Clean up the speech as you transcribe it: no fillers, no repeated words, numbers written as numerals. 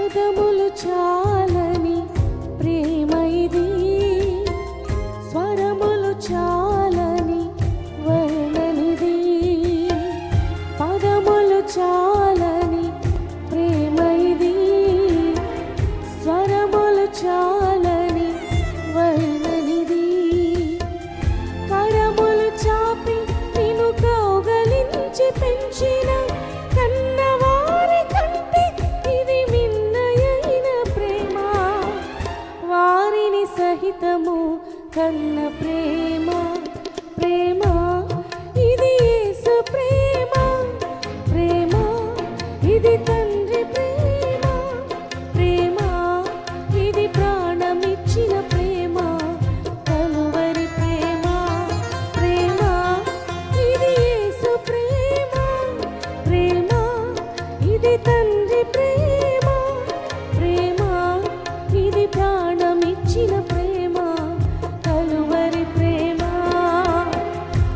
పదములు చాలని ప్రేమ ఇది, స్వరములు చాలని వర్ణనిది. పదములు చాలని ప్రేమ ఇది, స్వరములు చాలని వర్ణనిది. కరములు చాపి నిన్ను కౌగలించి పెంచిన కన్నవారి కంటే ఇది మిన్నయైన ప్రేమ. వారిని సహితము కన్న ప్రేమ, ప్రేమ ఇది యేసు ప్రేమ, ప్రేమ ఇది తండ్రి ప్రేమ, ప్రేమ ఇది ప్రాణమిచ్చిన ప్రేమ, కలువరి ప్రేమ, ప్రేమ ఇది యేసు ప్రేమ, ప్రేమ ఇది తండ్రి ప్రేమ, ప్రేమ ఇది ప్రాణ